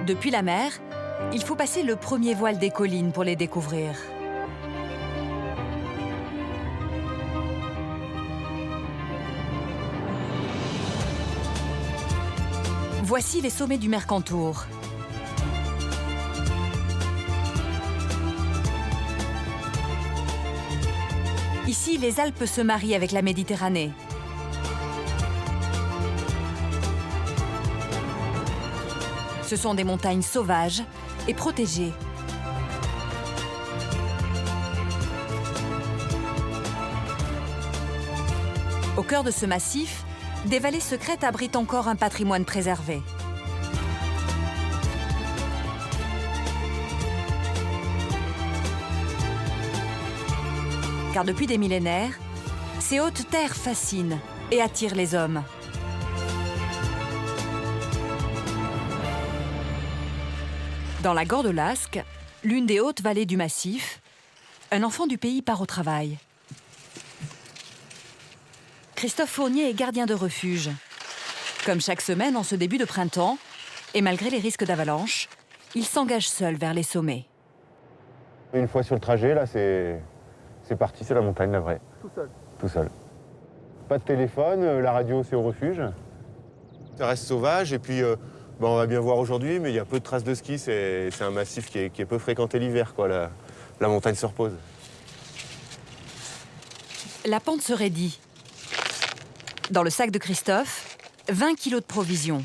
Depuis la mer, il faut passer le premier voile des collines pour les découvrir. Voici les sommets du Mercantour. Ici, les Alpes se marient avec la Méditerranée. Ce sont des montagnes sauvages et protégées. Au cœur de ce massif, des vallées secrètes abritent encore un patrimoine préservé. Car depuis des millénaires, ces hautes terres fascinent et attirent les hommes. Dans la Gordelasque, l'une des hautes vallées du massif, un enfant du pays part au travail. Christophe Fournier est gardien de refuge. Comme chaque semaine en ce début de printemps, et malgré les risques d'avalanche, il s'engage seul vers les sommets. Une fois sur le trajet, là, c'est parti, c'est la montagne, la vraie. Tout seul. Tout seul. Pas de téléphone, la radio, c'est au refuge. Ça reste sauvage, et puis on va bien voir aujourd'hui, mais il y a peu de traces de ski. C'est un massif qui est peu fréquenté l'hiver, quoi. La montagne se repose. La pente se raidit. Dans le sac de Christophe, 20 kilos de provisions.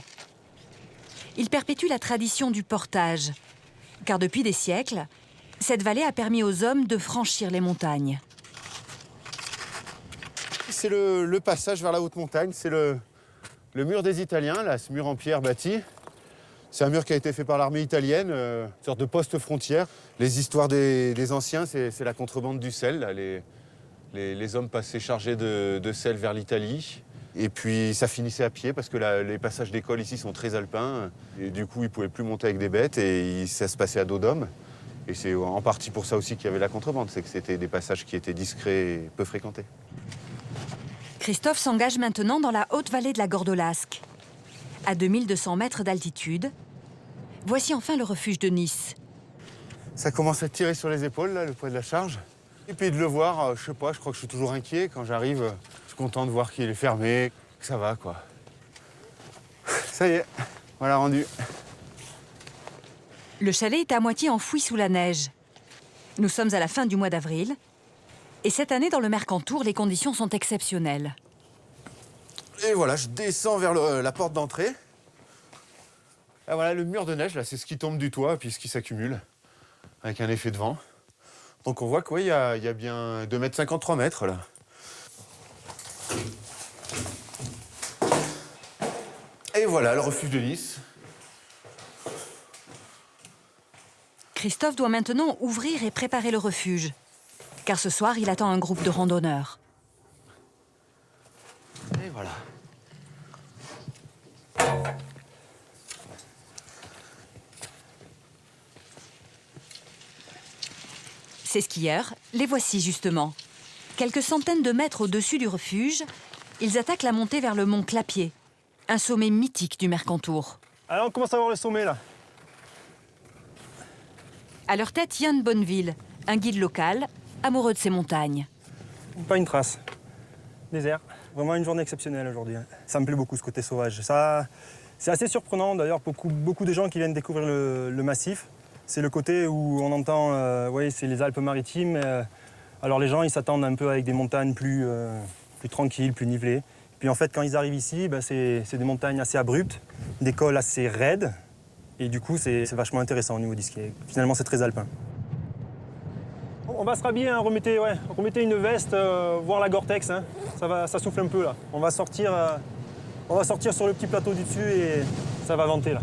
Il perpétue la tradition du portage, car depuis des siècles, cette vallée a permis aux hommes de franchir les montagnes. C'est le passage vers la haute montagne, c'est le mur des Italiens, là, ce mur en pierre bâti. C'est un mur qui a été fait par l'armée italienne, une sorte de poste frontière. Les histoires des anciens, c'est la contrebande du sel. Là. Les hommes passaient chargés de sel vers l'Italie. Et puis ça finissait à pied parce que les passages d'école ici sont très alpins. Et du coup, ils ne pouvaient plus monter avec des bêtes et ça se passait à dos d'homme. Et c'est en partie pour ça aussi qu'il y avait la contrebande, c'est que c'était des passages qui étaient discrets et peu fréquentés. Christophe s'engage maintenant dans la haute vallée de la Gordelasque. À 2200 mètres d'altitude, voici enfin le refuge de Nice. Ça commence à tirer sur les épaules, là, le poids de la charge. Et puis de le voir, je sais pas, je crois que je suis toujours inquiet. Quand j'arrive, je suis content de voir qu'il est fermé, que ça va, quoi. Ça y est, voilà rendu. Le chalet est à moitié enfoui sous la neige. Nous sommes à la fin du mois d'avril. Et cette année, dans le Mercantour, les conditions sont exceptionnelles. Et voilà, je descends vers la porte d'entrée. Là, voilà, le mur de neige, là, c'est ce qui tombe du toit, puis ce qui s'accumule, avec un effet de vent. Donc on voit qu'il y a bien 2,50 m, 3 mètres, là. Et voilà, le refuge de Nice. Christophe doit maintenant ouvrir et préparer le refuge. Car ce soir, il attend un groupe de randonneurs. Et voilà. Ces skieurs, les voici justement. Quelques centaines de mètres au-dessus du refuge, ils attaquent la montée vers le mont Clapier, un sommet mythique du Mercantour. Alors on commence à voir le sommet là. À leur tête, Yann Bonneville, un guide local, amoureux de ces montagnes. Pas une trace. Désert. Vraiment une journée exceptionnelle aujourd'hui. Ça me plaît beaucoup ce côté sauvage. C'est assez surprenant d'ailleurs, beaucoup de gens qui viennent découvrir le massif. C'est le côté où on entend, c'est les Alpes-Maritimes. Alors les gens, ils s'attendent un peu avec des montagnes plus tranquilles, plus nivelées. Puis en fait, quand ils arrivent ici, c'est des montagnes assez abruptes, des cols assez raides. Et du coup, c'est vachement intéressant au niveau du ski. Finalement, c'est très alpin. On va se rhabiller, hein, remettez une veste, voir la Gore-Tex. Hein. Ça souffle un peu là. On va sortir sur le petit plateau du dessus et ça va venter là.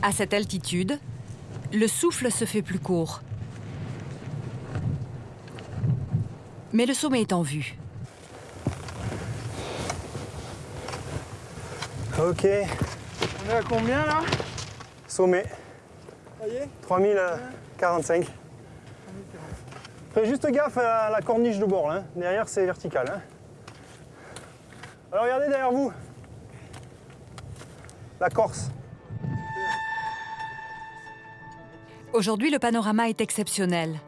À cette altitude, le souffle se fait plus court. Mais le sommet est en vue. Ok. On est à combien là? Sommet. Ça y est? 3045. Fais juste gaffe à la corniche de bord, hein. Derrière c'est vertical. Hein. Alors regardez derrière vous. La Corse. Aujourd'hui, le panorama est exceptionnel.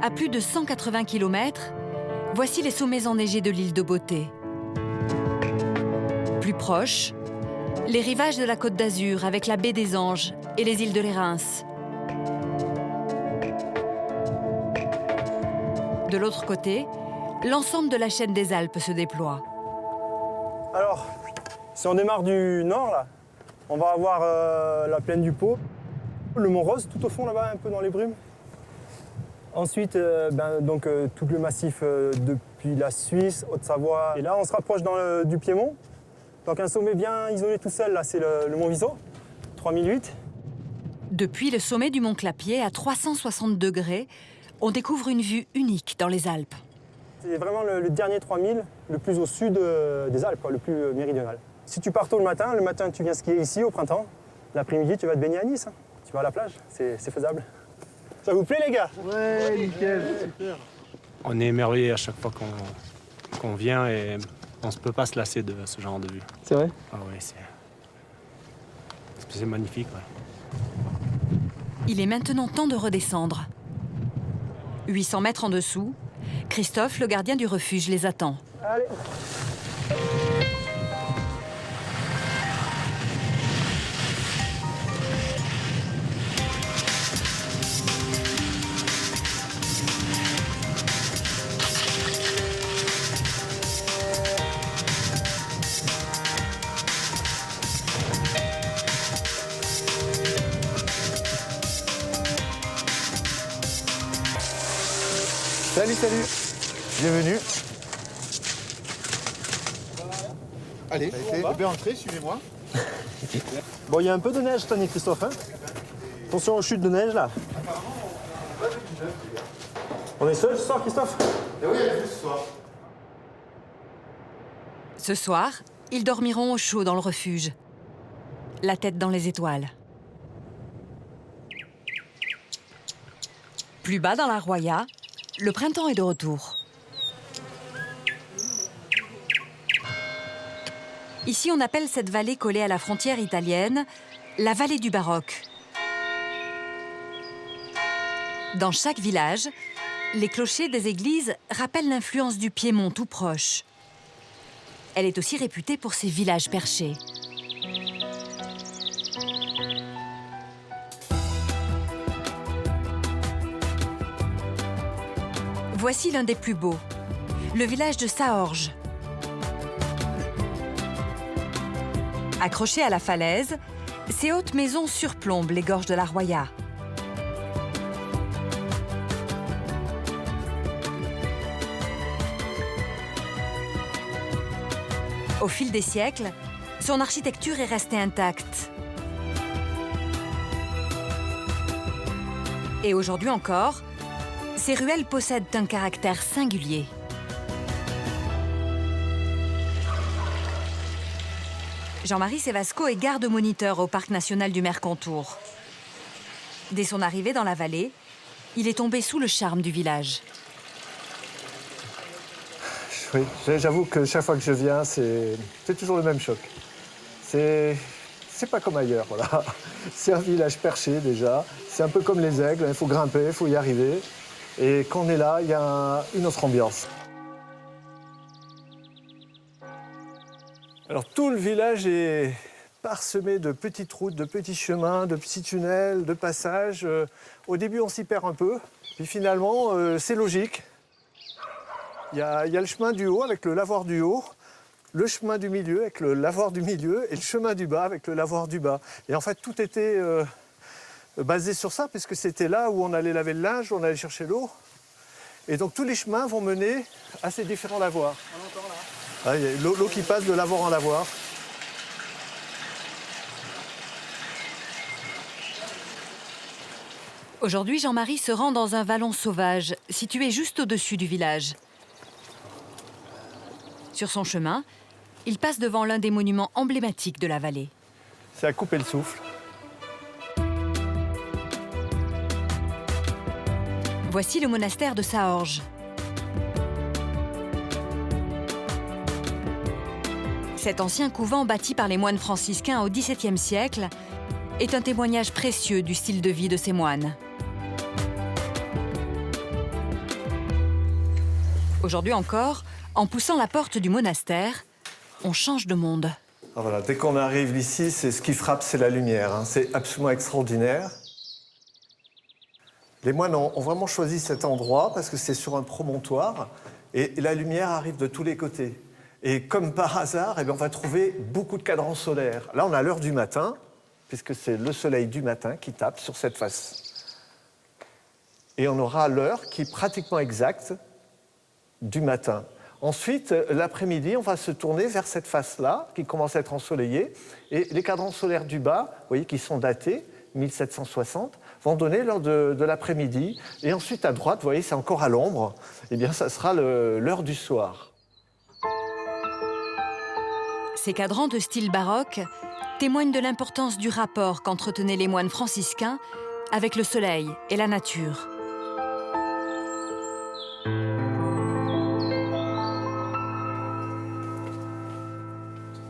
À plus de 180 km, voici les sommets enneigés de l'île de Beauté. Plus proche, les rivages de la Côte d'Azur avec la baie des Anges et les îles de Lérins. De l'autre côté, l'ensemble de la chaîne des Alpes se déploie. Alors, si on démarre du nord, là, on va avoir la plaine du Pô, le Mont Rose tout au fond là-bas, un peu dans les brumes. Ensuite, tout le massif depuis la Suisse, Haute-Savoie. Et là, on se rapproche du Piémont. Donc un sommet bien isolé tout seul, là, c'est le Mont Viso, 3008. Depuis le sommet du mont Clapier, à 360 degrés, on découvre une vue unique dans les Alpes. C'est vraiment le dernier 3000, le plus au sud des Alpes, quoi, le plus méridional. Si tu pars tôt le matin tu viens skier ici au printemps. L'après-midi, tu vas te baigner à Nice. Hein. Tu vas à la plage, c'est faisable. Ça vous plaît, les gars? Ouais, nickel, super. On est émerveillé à chaque fois qu'on vient et on ne peut pas se lasser de ce genre de vue. C'est vrai? Ah oui, c'est magnifique. Ouais. Il est maintenant temps de redescendre. 800 mètres en dessous, Christophe, le gardien du refuge, les attend. Allez. Salut, salut. Bienvenue. Allez, bien entré, suivez-moi. Bon, il y a un peu de neige cette année, Christophe. Hein. Attention aux chutes de neige, là. On est seul ce soir, Christophe? Et oui, elle est ce soir. Ce soir, ils dormiront au chaud dans le refuge, la tête dans les étoiles. Plus bas dans la Roya, le printemps est de retour. Ici, on appelle cette vallée collée à la frontière italienne la vallée du baroque. Dans chaque village, les clochers des églises rappellent l'influence du Piémont tout proche. Elle est aussi réputée pour ses villages perchés. Voici l'un des plus beaux, le village de Saorge. Accrochées à la falaise, ces hautes maisons surplombent les gorges de la Roya. Au fil des siècles, son architecture est restée intacte. Et aujourd'hui encore, ces ruelles possèdent un caractère singulier. Jean-Marie Sevasco est garde-moniteur au parc national du Mercantour. Dès son arrivée dans la vallée, il est tombé sous le charme du village. Oui, j'avoue que chaque fois que je viens, c'est toujours le même choc. C'est pas comme ailleurs, voilà. C'est un village perché déjà. C'est un peu comme les Aigles, il faut grimper, il faut y arriver. Et quand on est là, il y a une autre ambiance. Alors tout le village est parsemé de petites routes, de petits chemins, de petits tunnels, de passages. Au début, on s'y perd un peu. Puis finalement, c'est logique. Il y a le chemin du haut avec le lavoir du haut, le chemin du milieu avec le lavoir du milieu et le chemin du bas avec le lavoir du bas. Et en fait, tout était basé sur ça, puisque c'était là où on allait laver le linge, où on allait chercher l'eau. Et donc tous les chemins vont mener à ces différents lavoirs. Ah, il y a l'eau qui passe de lavoir en lavoir. Aujourd'hui, Jean-Marie se rend dans un vallon sauvage, situé juste au-dessus du village. Sur son chemin, il passe devant l'un des monuments emblématiques de la vallée. C'est à couper le souffle. Voici le monastère de Saorge. Cet ancien couvent bâti par les moines franciscains au XVIIe siècle est un témoignage précieux du style de vie de ces moines. Aujourd'hui encore, en poussant la porte du monastère, on change de monde. Alors voilà, dès qu'on arrive ici, ce qui frappe, c'est la lumière. Hein. C'est absolument extraordinaire. Les moines ont vraiment choisi cet endroit parce que c'est sur un promontoire et la lumière arrive de tous les côtés. Et comme par hasard, on va trouver beaucoup de cadrans solaires. Là, on a l'heure du matin, puisque c'est le soleil du matin qui tape sur cette face. Et on aura l'heure qui est pratiquement exacte du matin. Ensuite, l'après-midi, on va se tourner vers cette face-là, qui commence à être ensoleillée. Et les cadrans solaires du bas, vous voyez, qui sont datés, 1760, vont donner l'heure de l'après-midi. Et ensuite, à droite, vous voyez, c'est encore à l'ombre. Eh bien, ça sera l'heure du soir. Ces cadrans de style baroque témoignent de l'importance du rapport qu'entretenaient les moines franciscains avec le soleil et la nature.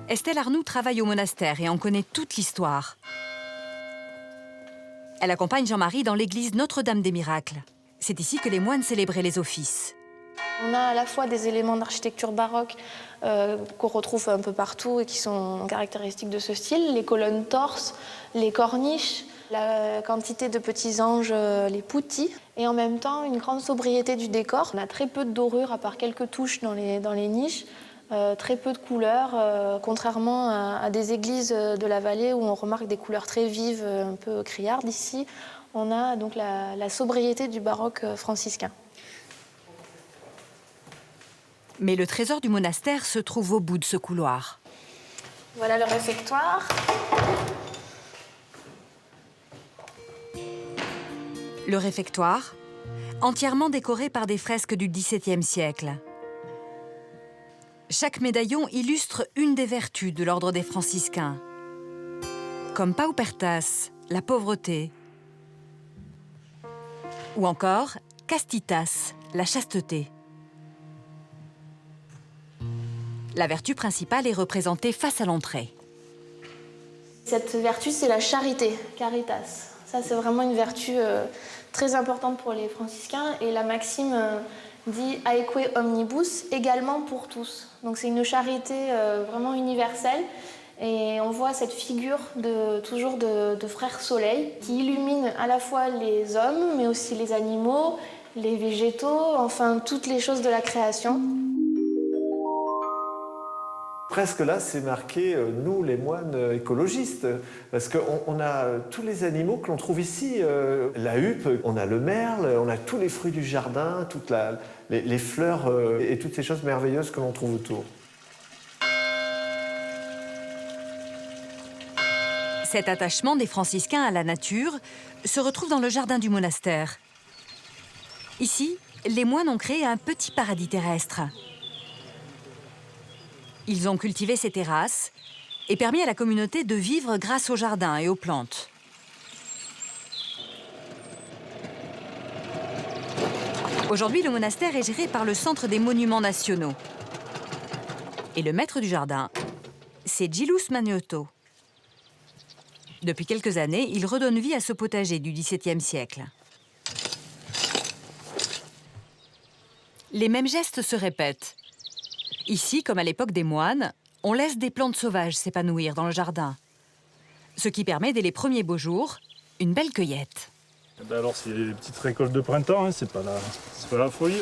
Estelle Arnoux travaille au monastère et en connaît toute l'histoire. Elle accompagne Jean-Marie dans l'église Notre-Dame des Miracles. C'est ici que les moines célébraient les offices. On a à la fois des éléments d'architecture baroque qu'on retrouve un peu partout et qui sont caractéristiques de ce style. Les colonnes torses, les corniches, la quantité de petits anges, les putti. Et en même temps, une grande sobriété du décor. On a très peu de dorures, à part quelques touches dans les niches. Très peu de couleurs, contrairement à des églises de la vallée où on remarque des couleurs très vives, un peu criardes. Ici, on a donc la sobriété du baroque franciscain. Mais le trésor du monastère se trouve au bout de ce couloir. Voilà le réfectoire. Le réfectoire, entièrement décoré par des fresques du XVIIe siècle. Chaque médaillon illustre une des vertus de l'ordre des franciscains, comme Paupertas, la pauvreté, ou encore Castitas, la chasteté. La vertu principale est représentée face à l'entrée. Cette vertu, c'est la charité, caritas. Ça, c'est vraiment une vertu très importante pour les franciscains. Et la maxime dit « aeque omnibus », également pour tous. Donc c'est une charité vraiment universelle. Et on voit cette figure toujours de frère soleil qui illumine à la fois les hommes, mais aussi les animaux, les végétaux, enfin toutes les choses de la création. Presque là, c'est marqué « nous, les moines écologistes », parce qu'on a tous les animaux que l'on trouve ici. La huppe, on a le merle, on a tous les fruits du jardin, toutes les fleurs et toutes ces choses merveilleuses que l'on trouve autour. Cet attachement des franciscains à la nature se retrouve dans le jardin du monastère. Ici, les moines ont créé un petit paradis terrestre. Ils ont cultivé ces terrasses et permis à la communauté de vivre grâce au jardin et aux plantes. Aujourd'hui, le monastère est géré par le Centre des Monuments Nationaux. Et le maître du jardin, c'est Gilus Maniotto. Depuis quelques années, il redonne vie à ce potager du XVIIe siècle. Les mêmes gestes se répètent. Ici, comme à l'époque des moines, on laisse des plantes sauvages s'épanouir dans le jardin. Ce qui permet, dès les premiers beaux jours, une belle cueillette. Ben alors, c'est les petites récoltes de printemps, hein, c'est pas la folie.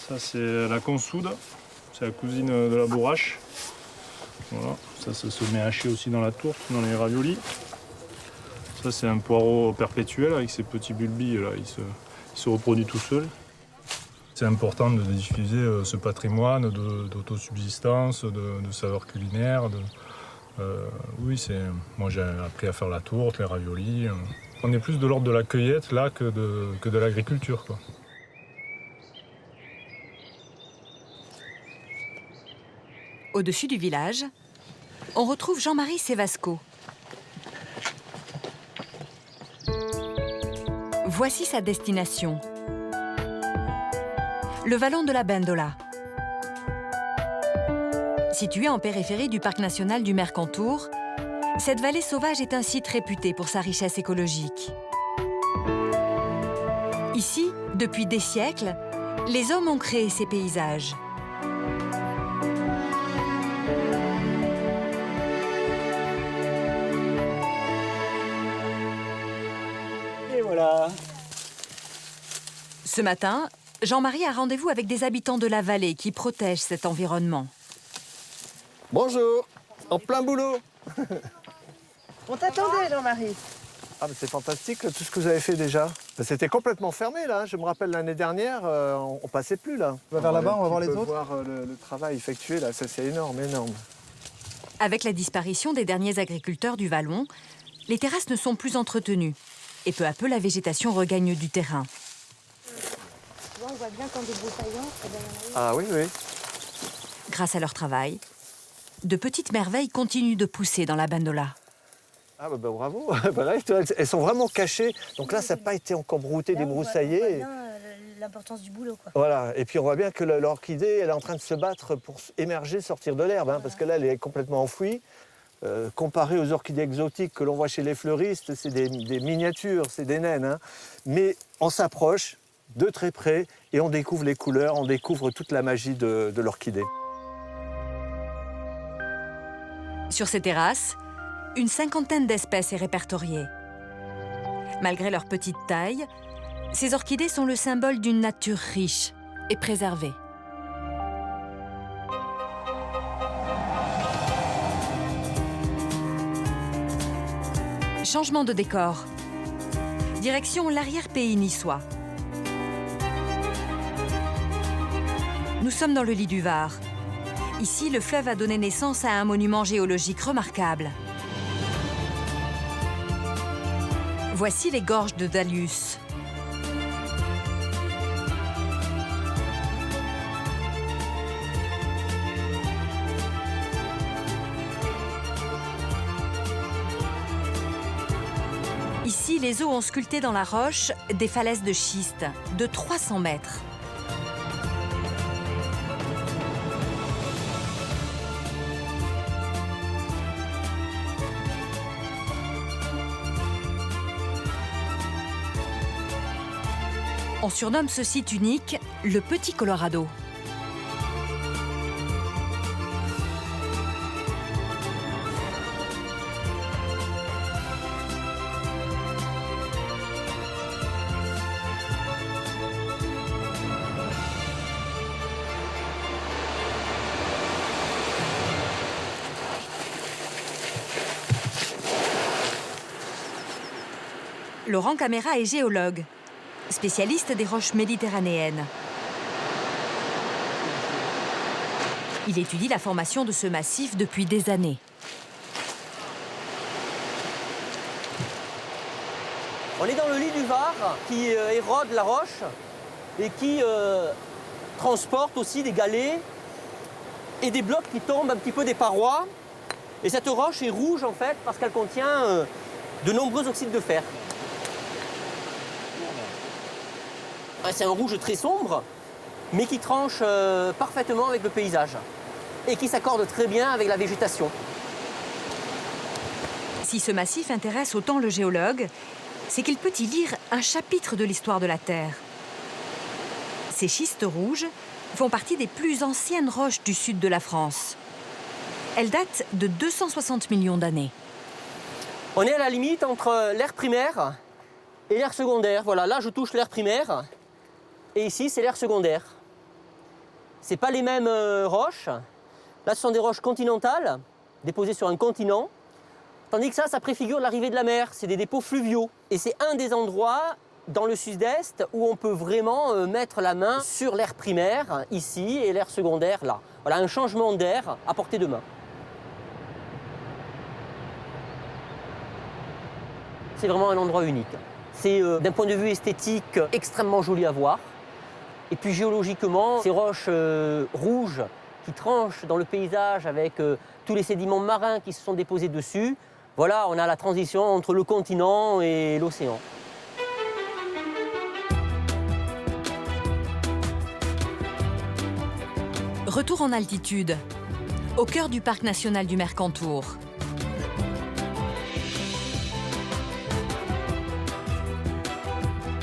Ça, c'est la consoude, c'est la cousine de la bourrache. Voilà. Ça se met haché aussi dans la tourte, dans les raviolis. Ça, c'est un poireau perpétuel avec ses petits bulbilles, là, il se reproduit tout seul. C'est important de diffuser ce patrimoine d'autosubsistance, de saveurs culinaires. Oui, moi j'ai appris à faire la tourte, les raviolis. On est plus de l'ordre de la cueillette là que de l'agriculture, quoi. Au-dessus du village, on retrouve Jean-Marie Sévasco. Voici sa destination. Le vallon de la Bendola. Située en périphérie du parc national du Mercantour, cette vallée sauvage est un site réputé pour sa richesse écologique. Ici, depuis des siècles, les hommes ont créé ces paysages. Et voilà. Ce matin, Jean-Marie a rendez-vous avec des habitants de la vallée qui protègent cet environnement. Bonjour, en plein boulot. On t'attendait, Jean-Marie. Ah, mais c'est fantastique tout ce que vous avez fait déjà. C'était complètement fermé là. Je me rappelle l'année dernière, on passait plus là. On va vers là-bas, on va voir les autres. Voir le travail effectué là, ça c'est énorme, énorme. Avec la disparition des derniers agriculteurs du vallon, les terrasses ne sont plus entretenues et peu à peu la végétation regagne du terrain. On voit bien quand des broussaillants. Ah oui, oui. Grâce à leur travail, de petites merveilles continuent de pousser dans la Bendola. Ah bah, bravo. Pareil, elles sont vraiment cachées. Donc là, ça n'a pas été encore brouté, débroussaillé. On voit bien l'importance du boulot, quoi. Voilà. Et puis on voit bien que l'orchidée, elle est en train de se battre pour émerger, sortir de l'herbe, hein, parce que là, elle est complètement enfouie. Comparé aux orchidées exotiques que l'on voit chez les fleuristes, c'est des miniatures, c'est des naines. Hein. Mais on s'approche de très près et on découvre les couleurs, on découvre toute la magie de l'orchidée. Sur ces terrasses, une cinquantaine d'espèces est répertoriée. Malgré leur petite taille, ces orchidées sont le symbole d'une nature riche et préservée. Changement de décor. Direction l'arrière-pays niçois. Nous sommes dans le lit du Var. Ici, le fleuve a donné naissance à un monument géologique remarquable. Voici les gorges de Dalius. Ici, les eaux ont sculpté dans la roche des falaises de schiste de 300 mètres. On surnomme ce site unique le Petit Colorado. Laurent Caméra est géologue, spécialiste des roches méditerranéennes. Il étudie la formation de ce massif depuis des années. On est dans le lit du Var qui érode la roche et qui transporte aussi des galets et des blocs qui tombent un petit peu des parois. Et cette roche est rouge en fait parce qu'elle contient de nombreux oxydes de fer. C'est un rouge très sombre, mais qui tranche parfaitement avec le paysage et qui s'accorde très bien avec la végétation. Si ce massif intéresse autant le géologue, c'est qu'il peut y lire un chapitre de l'histoire de la Terre. Ces schistes rouges font partie des plus anciennes roches du sud de la France. Elles datent de 260 millions d'années. On est à la limite entre l'ère primaire et l'ère secondaire. Voilà, là je touche l'ère primaire. Et ici, c'est l'ère secondaire. Ce pas les mêmes roches. Là, ce sont des roches continentales, déposées sur un continent. Tandis que ça préfigure l'arrivée de la mer. C'est des dépôts fluviaux. Et c'est un des endroits dans le sud-est où on peut vraiment mettre la main sur l'ère primaire, ici, et l'ère secondaire, là. Voilà, un changement d'air à portée de main. C'est vraiment un endroit unique. C'est, d'un point de vue esthétique, extrêmement joli à voir. Et puis géologiquement, ces roches rouges qui tranchent dans le paysage avec tous les sédiments marins qui se sont déposés dessus, voilà, on a la transition entre le continent et l'océan. Retour en altitude, au cœur du parc national du Mercantour.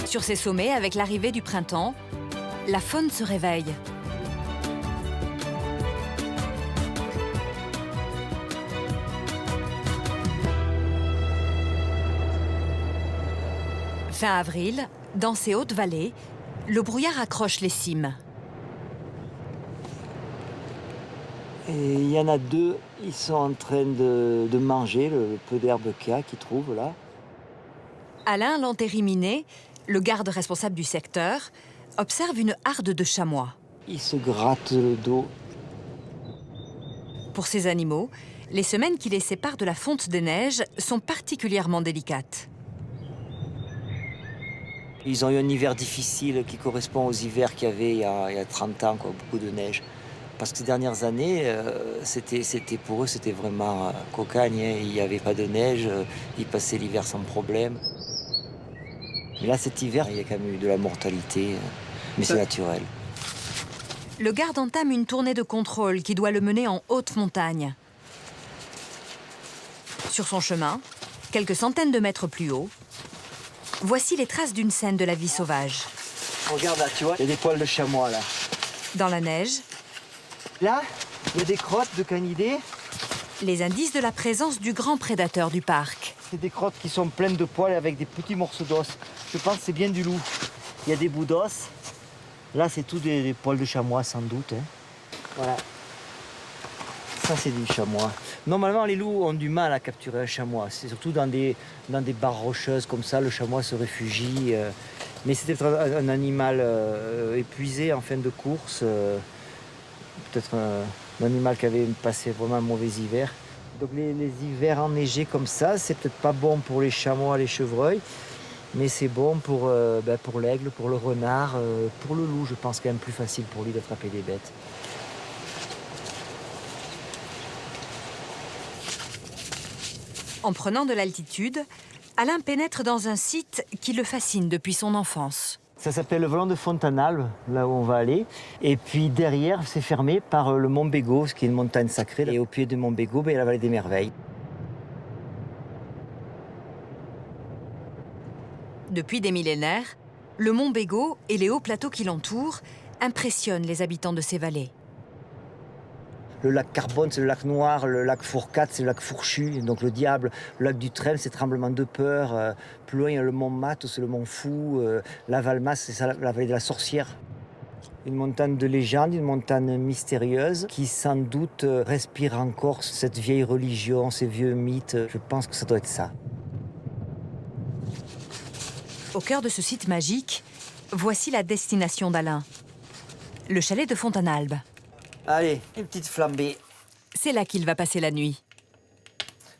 Sur ces sommets, avec l'arrivée du printemps, la faune se réveille. Fin avril, dans ces hautes vallées, le brouillard accroche les cimes. Et il y en a deux, ils sont en train de manger le peu d'herbe qu'il y a, qu'ils trouvent là. Alain Lantériminé, le garde responsable du secteur, observe une harde de chamois. Ils se grattent le dos. Pour ces animaux, les semaines qui les séparent de la fonte des neiges sont particulièrement délicates. Ils ont eu un hiver difficile qui correspond aux hivers qu'il y avait il y a 30 ans, quoi, beaucoup de neige. Parce que ces dernières années, pour eux, c'était vraiment cocagne. Hein. Il n'y avait pas de neige, ils passaient l'hiver sans problème. Mais là, cet hiver, il y a quand même eu de la mortalité, mais c'est naturel. Le garde entame une tournée de contrôle qui doit le mener en haute montagne. Sur son chemin, quelques centaines de mètres plus haut, voici les traces d'une scène de la vie sauvage. Regarde là, tu vois, il y a des poils de chamois là. Dans la neige, là, il y a des crottes de canidés. Les indices de la présence du grand prédateur du parc. C'est des crottes qui sont pleines de poils avec des petits morceaux d'os. Je pense que c'est bien du loup. Il y a des bouts d'os. Là, c'est tout des poils de chamois, sans doute. Hein. Voilà. Ça, c'est du chamois. Normalement, les loups ont du mal à capturer un chamois. C'est surtout dans des barres rocheuses comme ça, le chamois se réfugie. Mais c'était un animal épuisé en fin de course. Peut-être un animal qui avait passé vraiment un mauvais hiver. Donc les hivers enneigés comme ça, c'est peut-être pas bon pour les chamois, les chevreuils, mais c'est bon pour l'aigle, pour le renard, pour le loup. Je pense quand même plus facile pour lui d'attraper des bêtes. En prenant de l'altitude, Alain pénètre dans un site qui le fascine depuis son enfance. Ça s'appelle le volant de Fontanalbe, là où on va aller. Et puis derrière, c'est fermé par le Mont Bégaud, qui est une montagne sacrée. Et au pied du Mont Bégaud, il y a la vallée des Merveilles. Depuis des millénaires, le Mont Bégaud et les hauts plateaux qui l'entourent impressionnent les habitants de ces vallées. Le lac Carbone, c'est le lac Noir. Le lac Fourcade, c'est le lac Fourchu. Donc le Diable. Le lac du Trême, c'est Tremblement de Peur. Plus loin, il y a le mont Mat, c'est le mont Fou. La Valmas, c'est ça, la vallée de la Sorcière. Une montagne de légende, une montagne mystérieuse qui, sans doute, respire encore cette vieille religion, ces vieux mythes. Je pense que ça doit être ça. Au cœur de ce site magique, voici la destination d'Alain. Le chalet de Fontanalbe. Allez, une petite flambée. C'est là qu'il va passer la nuit.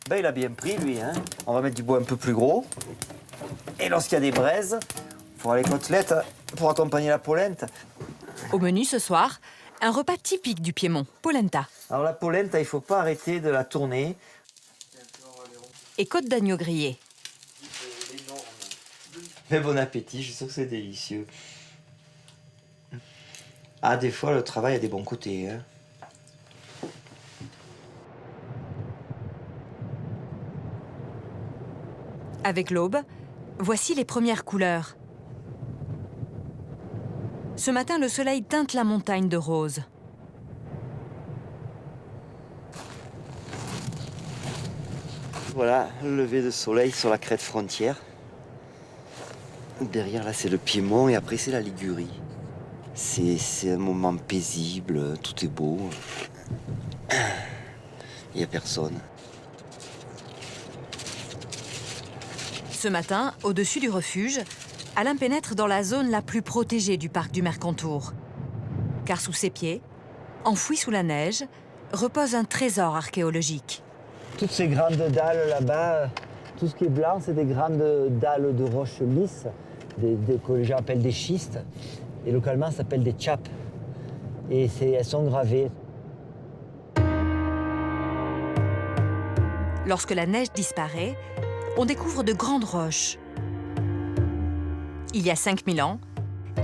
Ben, il a bien pris, lui. Hein. On va mettre du bois un peu plus gros. Et lorsqu'il y a des braises, il faudra les côtelettes pour accompagner la polenta. Au menu ce soir, un repas typique du Piémont, polenta. Alors la polenta, il ne faut pas arrêter de la tourner. Et côte d'agneau grillée. Mais bon appétit, je sais que c'est délicieux. Ah, des fois, le travail a des bons côtés. Hein. Avec l'aube, voici les premières couleurs. Ce matin, le soleil teinte la montagne de rose. Voilà, le lever de soleil sur la crête frontière. Derrière, là, c'est le Piémont et après, c'est la Ligurie. C'est un moment paisible, tout est beau. Il n'y a personne. Ce matin, au-dessus du refuge, Alain pénètre dans la zone la plus protégée du parc du Mercantour. Car sous ses pieds, enfoui sous la neige, repose un trésor archéologique. Toutes ces grandes dalles là-bas, tout ce qui est blanc, c'est des grandes dalles de roches lisses, que les gens appellent des schistes. Et localement, ça s'appelle des tchapes. Et elles sont gravées. Lorsque la neige disparaît, on découvre de grandes roches. Il y a 5000 ans,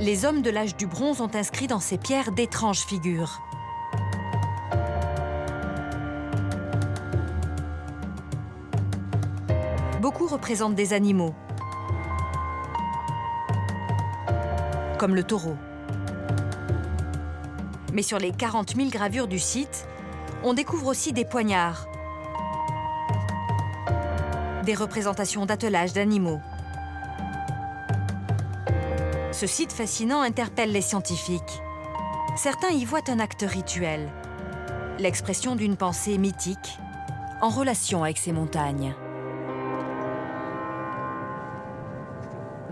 les hommes de l'âge du bronze ont inscrit dans ces pierres d'étranges figures. Beaucoup représentent des animaux, comme le taureau. Mais sur les 40 000 gravures du site, on découvre aussi des poignards, des représentations d'attelage d'animaux. Ce site fascinant interpelle les scientifiques. Certains y voient un acte rituel, l'expression d'une pensée mythique en relation avec ces montagnes.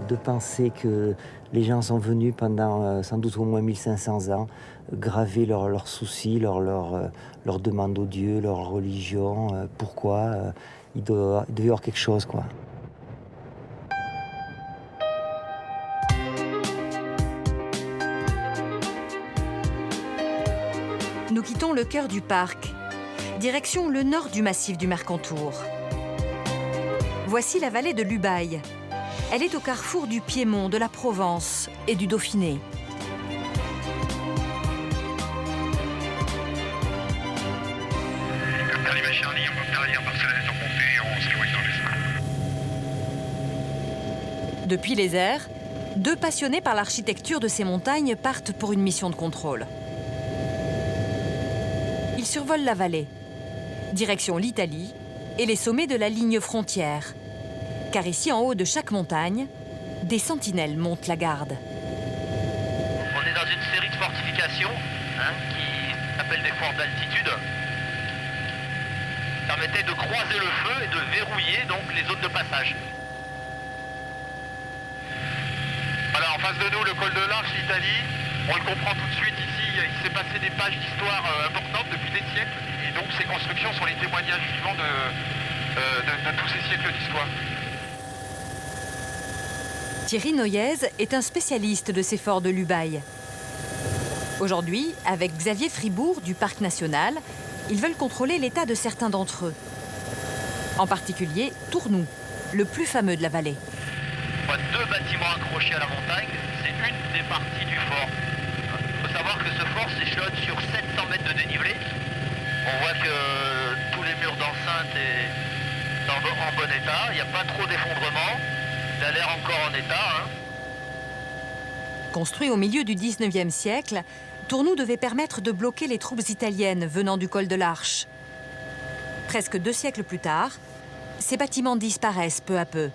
De penser que les gens sont venus pendant sans doute au moins 1500 ans graver leurs soucis, leurs demandes aux dieux, leur religion, pourquoi il devait y avoir quelque chose, quoi. Nous quittons le cœur du parc, direction le nord du massif du Mercantour. Voici la vallée de l'Ubaye. Elle est au carrefour du Piémont, de la Provence et du Dauphiné. Depuis les airs, deux passionnés par l'architecture de ces montagnes partent pour une mission de contrôle. Ils survolent la vallée, direction l'Italie et les sommets de la ligne frontière. Car ici, en haut de chaque montagne, des sentinelles montent la garde. On est dans une série de fortifications qui s'appellent des forts d'altitude. Ça permettait de croiser le feu et de verrouiller donc les zones de passage. Voilà, en face de nous, le col de l'Arche, l'Italie. On le comprend tout de suite ici, il s'est passé des pages d'histoire importantes depuis des siècles. Et donc ces constructions sont les témoignages vivants de tous ces siècles d'histoire. Thierry Noyez est un spécialiste de ces forts de l'Ubaye. Aujourd'hui, avec Xavier Fribourg du Parc national, ils veulent contrôler l'état de certains d'entre eux. En particulier, Tournou, le plus fameux de la vallée. On voit deux bâtiments accrochés à la montagne, c'est une des parties du fort. Il faut savoir que ce fort s'échelonne sur 700 mètres de dénivelé. On voit que tous les murs d'enceinte sont en bon état, il n'y a pas trop d'effondrement. Il a l'air encore en état. Construit au milieu du 19e siècle, Tournou devait permettre de bloquer les troupes italiennes venant du col de l'Arche. Presque 2 siècles plus tard, ces bâtiments disparaissent peu à peu.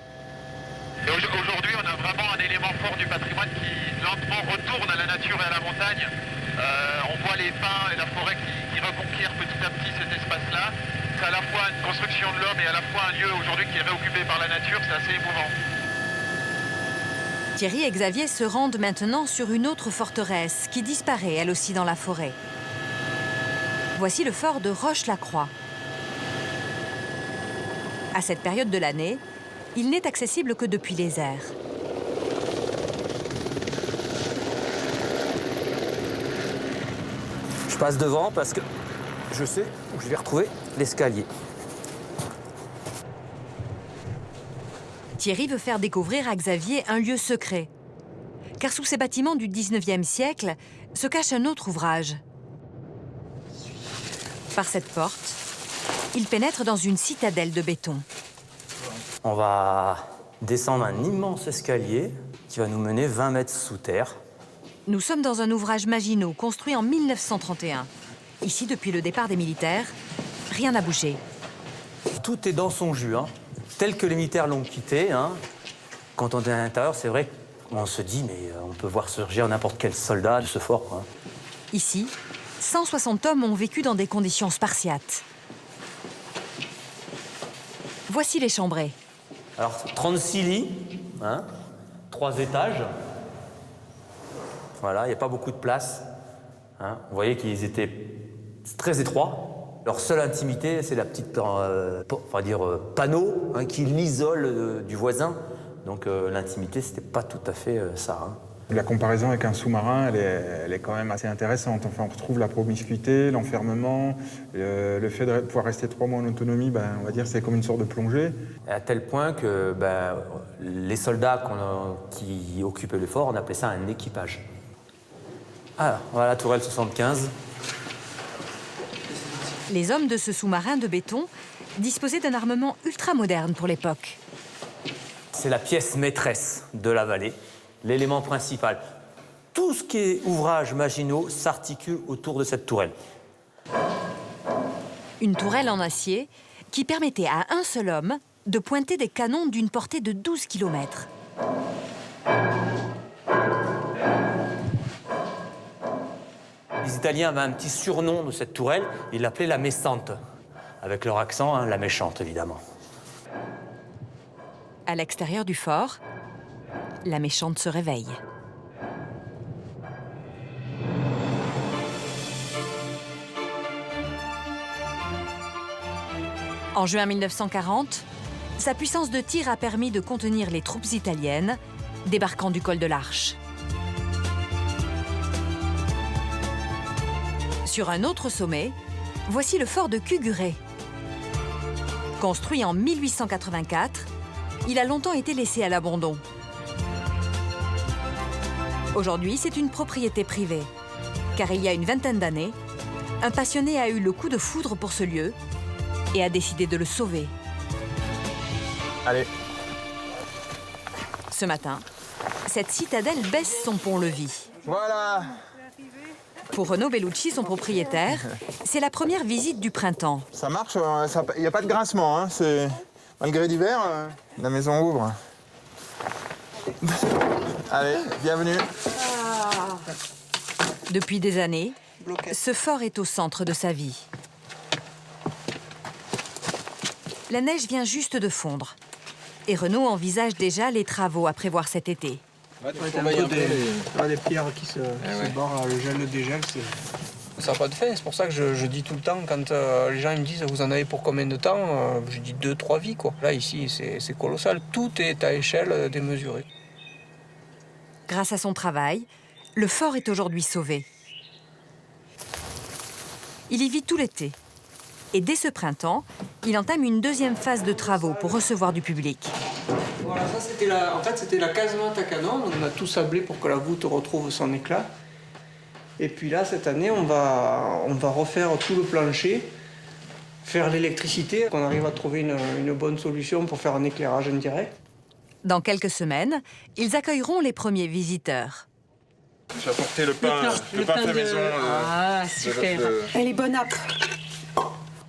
Et aujourd'hui, on a vraiment un élément fort du patrimoine qui lentement retourne à la nature et à la montagne. On voit les pins et la forêt qui reconquièrent petit à petit cet espace-là. C'est à la fois une construction de l'homme et à la fois un lieu aujourd'hui qui est réoccupé par la nature. C'est assez émouvant. Thierry et Xavier se rendent maintenant sur une autre forteresse qui disparaît elle aussi dans la forêt. Voici le fort de Roche-la-Croix. À cette période de l'année, il n'est accessible que depuis les airs. Je passe devant parce que je sais où je vais retrouver l'escalier. Thierry veut faire découvrir à Xavier un lieu secret. Car sous ces bâtiments du 19e siècle se cache un autre ouvrage. Par cette porte, il pénètre dans une citadelle de béton. On va descendre un immense escalier qui va nous mener 20 mètres sous terre. Nous sommes dans un ouvrage Maginot, construit en 1931. Ici, depuis le départ des militaires, rien n'a bougé. Tout est dans son jus, tel que les militaires l'ont quitté. Quand on est à l'intérieur, c'est vrai qu'on se dit, mais on peut voir surgir n'importe quel soldat de ce fort. Ici, 160 hommes ont vécu dans des conditions spartiates. Voici les chambrées. Alors, 36 lits, 3 étages. Voilà, il n'y a pas beaucoup de place. Vous voyez qu'ils étaient très étroits. Leur seule intimité, c'est la petite panneau qui l'isole du voisin. Donc l'intimité, c'était pas tout à fait ça. La comparaison avec un sous-marin, elle est quand même assez intéressante. Enfin, on retrouve la promiscuité, l'enfermement, le fait de pouvoir rester 3 mois en autonomie, on va dire c'est comme une sorte de plongée. À tel point que les soldats qui occupaient le fort, on appelait ça un équipage. Ah, voilà la tourelle 75. Les hommes de ce sous-marin de béton disposaient d'un armement ultra-moderne pour l'époque. c'est la pièce maîtresse de la vallée, l'élément principal. Tout ce qui est ouvrages Maginot s'articule autour de cette tourelle. Une tourelle en acier qui permettait à un seul homme de pointer des canons d'une portée de 12 km. Les Italiens avaient un petit surnom de cette tourelle, ils l'appelaient la Messante, avec leur accent, hein, la méchante évidemment. À l'extérieur du fort, la méchante se réveille. En juin 1940, sa puissance de tir a permis de contenir les troupes italiennes débarquant du col de l'Arche. Sur un autre sommet, voici le fort de Cuguré. Construit en 1884, il a longtemps été laissé à l'abandon. Aujourd'hui, c'est une propriété privée, car il y a une vingtaine d'années, un passionné a eu le coup de foudre pour ce lieu et a décidé de le sauver. Allez. Ce matin, cette citadelle baisse son pont-levis. Voilà. Pour Renaud Bellucci, son propriétaire, c'est la première visite du printemps. Ça marche, il n'y a pas de grincement. Hein, malgré l'hiver, la maison ouvre. Allez, bienvenue. Depuis des années, ce fort est au centre de sa vie. La neige vient juste de fondre. Et Renaud envisage déjà les travaux à prévoir cet été. Des pierres qui se barrent, le gel, le dégel, ça n'a pas de fin. C'est pour ça que je dis tout le temps, quand les gens me disent « vous en avez pour combien de temps ?» Je dis 2-3 vies, quoi. Là, ici, c'est colossal. Tout est à échelle démesurée. Grâce à son travail, le fort est aujourd'hui sauvé. Il y vit tout l'été. Et dès ce printemps, il entame une deuxième phase de travaux pour recevoir du public. Voilà, ça c'était la casemate à canon. On a tout sablé pour que la voûte retrouve son éclat. Et puis là, cette année, on va refaire tout le plancher, faire l'électricité, qu'on arrive à trouver une bonne solution pour faire un éclairage indirect. Dans quelques semaines, ils accueilleront les premiers visiteurs. J'ai apporté le pain fait maison. Ah, super. Elle est bonne âpre.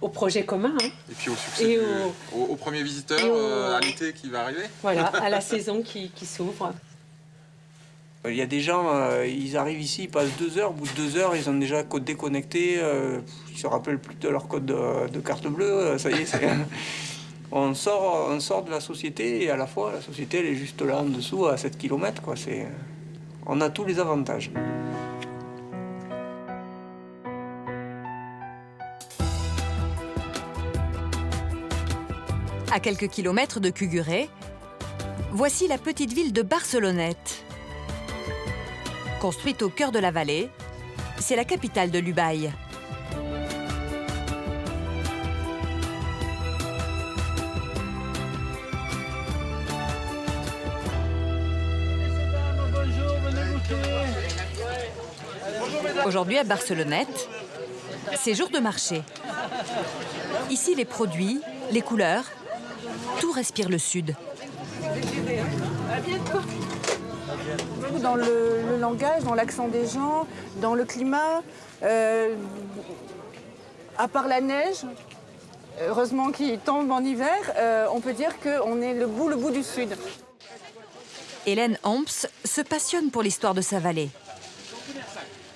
Au projet commun. Hein. Et puis au succès, au premier visiteur, à l'été qui va arriver. Voilà, à la saison qui s'ouvre. Il y a des gens, ils arrivent ici, ils passent 2 heures. Au bout de 2 heures, ils ont déjà déconnecté. Ils ne se rappellent plus de leur code de carte bleue. Ça y est, on sort de la société et à la fois, la société, elle est juste là en dessous, à 7 km. Quoi. On a tous les avantages. À quelques kilomètres de Cuguré, voici la petite ville de Barcelonnette. Construite au cœur de la vallée, c'est la capitale de l'Ubaye. Aujourd'hui à Barcelonnette, c'est jour de marché. Ici, les produits, les couleurs, tout respire le sud. Dans le langage, dans l'accent des gens, dans le climat, à part la neige, heureusement qu'il tombe en hiver, on peut dire qu'on est le bout du sud. Hélène Homps se passionne pour l'histoire de sa vallée.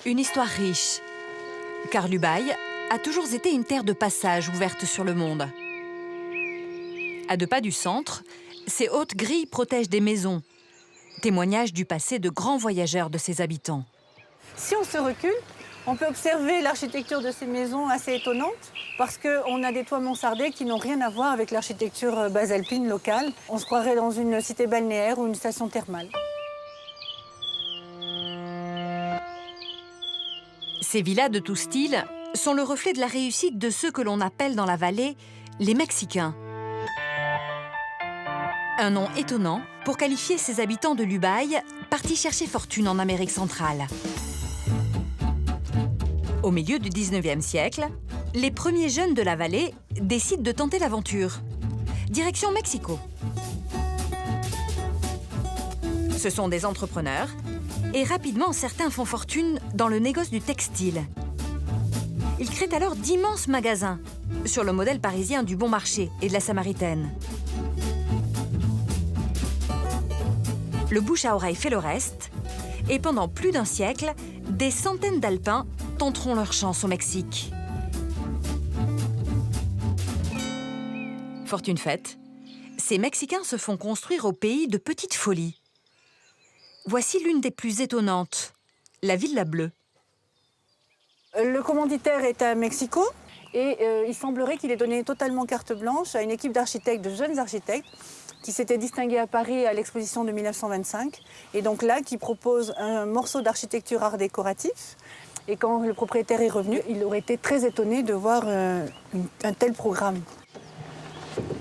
Une histoire riche, car l'Ubaye a toujours été une terre de passage ouverte sur le monde. À 2 pas du centre, ces hautes grilles protègent des maisons, témoignage du passé de grands voyageurs de ses habitants. Si on se recule, on peut observer l'architecture de ces maisons assez étonnante parce qu'on a des toits mansardés qui n'ont rien à voir avec l'architecture basalpine locale. On se croirait dans une cité balnéaire ou une station thermale. Ces villas de tout style sont le reflet de la réussite de ceux que l'on appelle dans la vallée les Mexicains. Un nom étonnant pour qualifier ces habitants de l'Ubaye partis chercher fortune en Amérique centrale. Au milieu du 19e siècle, les premiers jeunes de la vallée décident de tenter l'aventure. Direction Mexico. Ce sont des entrepreneurs et rapidement, certains font fortune dans le négoce du textile. Ils créent alors d'immenses magasins, sur le modèle parisien du Bon Marché et de la Samaritaine. Le bouche à oreille fait le reste, et pendant plus d'un siècle, des centaines d'Alpins tenteront leur chance au Mexique. Fortune faite, ces Mexicains se font construire au pays de petites folies. Voici l'une des plus étonnantes, la Villa Bleue. Le commanditaire est à Mexico et il semblerait qu'il ait donné totalement carte blanche à une équipe d'architectes, de jeunes architectes, qui s'étaient distingués à Paris à l'exposition de 1925. Et donc là, qui propose un morceau d'architecture art décoratif. Et quand le propriétaire est revenu, il aurait été très étonné de voir un tel programme.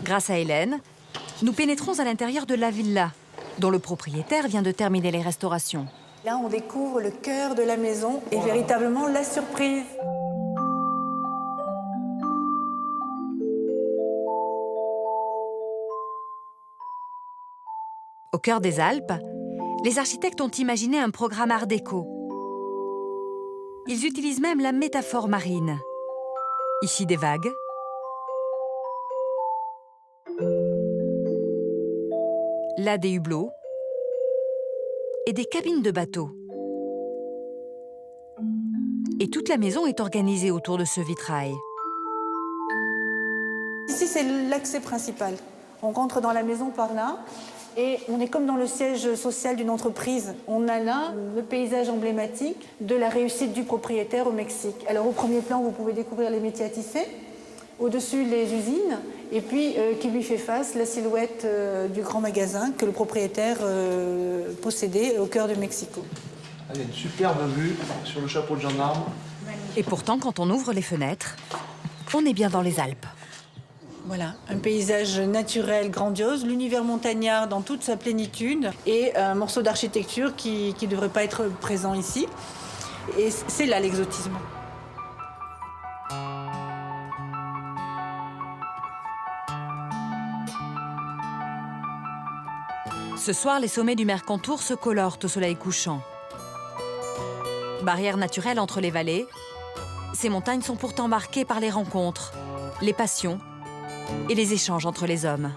Grâce à Hélène, nous pénétrons à l'intérieur de la villa, dont le propriétaire vient de terminer les restaurations. Là, on découvre le cœur de la maison et véritablement la surprise. Au cœur des Alpes, les architectes ont imaginé un programme art déco. Ils utilisent même la métaphore marine. Ici des vagues, là des hublots et des cabines de bateaux. Et toute la maison est organisée autour de ce vitrail. Ici, c'est l'accès principal. On rentre dans la maison par là et on est comme dans le siège social d'une entreprise. On a là le paysage emblématique de la réussite du propriétaire au Mexique. Alors au premier plan, vous pouvez découvrir les métiers à tisser. Au-dessus, les usines, et puis qui lui fait face, la silhouette du grand magasin que le propriétaire possédait au cœur de Mexico. Il y a une superbe vue sur le chapeau de gendarme. Et pourtant, quand on ouvre les fenêtres, on est bien dans les Alpes. Voilà, un paysage naturel grandiose, l'univers montagnard dans toute sa plénitude, et un morceau d'architecture qui ne devrait pas être présent ici. Et c'est là l'exotisme. Ce soir, les sommets du Mercantour se colorent au soleil couchant. Barrière naturelle entre les vallées, ces montagnes sont pourtant marquées par les rencontres, les passions et les échanges entre les hommes.